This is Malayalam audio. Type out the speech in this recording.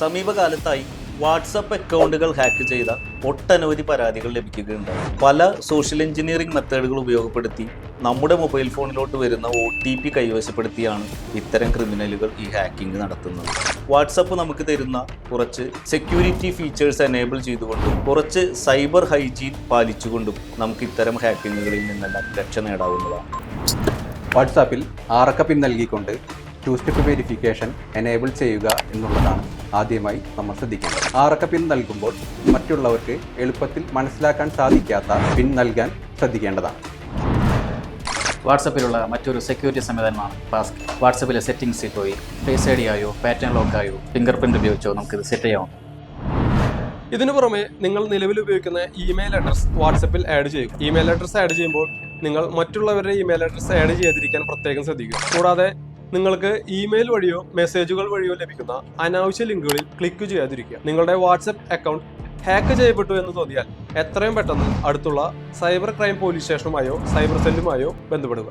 സമീപകാലത്തായി വാട്സപ്പ് അക്കൗണ്ടുകൾ ഹാക്ക് ചെയ്ത ഒട്ടനവധി പരാതികൾ ലഭിക്കുകയുണ്ടായി. പല സോഷ്യൽ എഞ്ചിനീയറിംഗ് മെത്തേഡുകൾ ഉപയോഗപ്പെടുത്തി നമ്മുടെ മൊബൈൽ ഫോണിലോട്ട് വരുന്ന OTP കൈവശപ്പെടുത്തിയാണ് ഇത്തരം ക്രിമിനലുകൾ ഈ ഹാക്കിംഗ് നടത്തുന്നത്. വാട്സപ്പ് നമുക്ക് തരുന്ന കുറച്ച് സെക്യൂരിറ്റി ഫീച്ചേഴ്സ് എനേബിൾ ചെയ്തുകൊണ്ടും കുറച്ച് സൈബർ ഹൈജീൻ പാലിച്ചുകൊണ്ടും നമുക്ക് ഇത്തരം ഹാക്കിങ്ങുകളിൽ നിന്നെല്ലാം രക്ഷ നേടാവുന്നതാണ്. വാട്സാപ്പിൽ 6 അക്ക പിൻ നൽകിക്കൊണ്ട് 2 സ്റ്റെപ്പ് വെരിഫിക്കേഷൻ എനേബിൾ ചെയ്യുക എന്നുള്ളതാണ് ആദ്യമായി നമ്മൾ ശ്രദ്ധിക്കേണ്ടത്. 6 അക്ക പിൻ നൽകുമ്പോൾ മറ്റുള്ളവർക്ക് എളുപ്പത്തിൽ മനസ്സിലാക്കാൻ സാധിക്കാത്ത പിൻ നൽകാൻ ശ്രദ്ധിക്കേണ്ടതാണ്. വാട്സപ്പിലുള്ള മറ്റൊരു സെക്യൂരിറ്റി സംവിധാനമാണ് പാസ്കി. വാട്സപ്പിലെ സെറ്റിംഗ്സിൽ പോയി ഫേസ് ID ആയോ പാറ്റേൺ ലോക്കായോ ഫിംഗർ പ്രിന്റ് ഉപയോഗിച്ചോ നമുക്കിത് സെറ്റ് ചെയ്യാം. ഇതിനു പുറമെ നിങ്ങൾ നിലവിൽ ഉപയോഗിക്കുന്ന ഇമെയിൽ അഡ്രസ് വാട്സപ്പിൽ ആഡ് ചെയ്യുക. ഇമെയിൽ അഡ്രസ് ആഡ് ചെയ്യുമ്പോൾ നിങ്ങൾ മറ്റുള്ളവരുടെ ഇമെയിൽ അഡ്രസ് ആഡ് ചെയ്യാതിരിക്കാൻ പ്രത്യേകം ശ്രദ്ധിക്കുക. കൂടാതെ നിങ്ങൾക്ക് ഇമെയിൽ വഴിയോ മെസ്സേജുകൾ വഴിയോ ലഭിക്കുന്ന അനാവശ്യ ലിങ്കുകളിൽ ക്ലിക്ക് ചെയ്യാതിരിക്കുക. നിങ്ങളുടെ വാട്സപ്പ് അക്കൗണ്ട് ഹാക്ക് ചെയ്യപ്പെട്ടു എന്ന് തോന്നിയാൽ എത്രയും പെട്ടെന്ന് അടുത്തുള്ള സൈബർ ക്രൈം പോലീസ് സ്റ്റേഷനുമായോ സൈബർ സെല്ലുമായോ ബന്ധപ്പെടുക.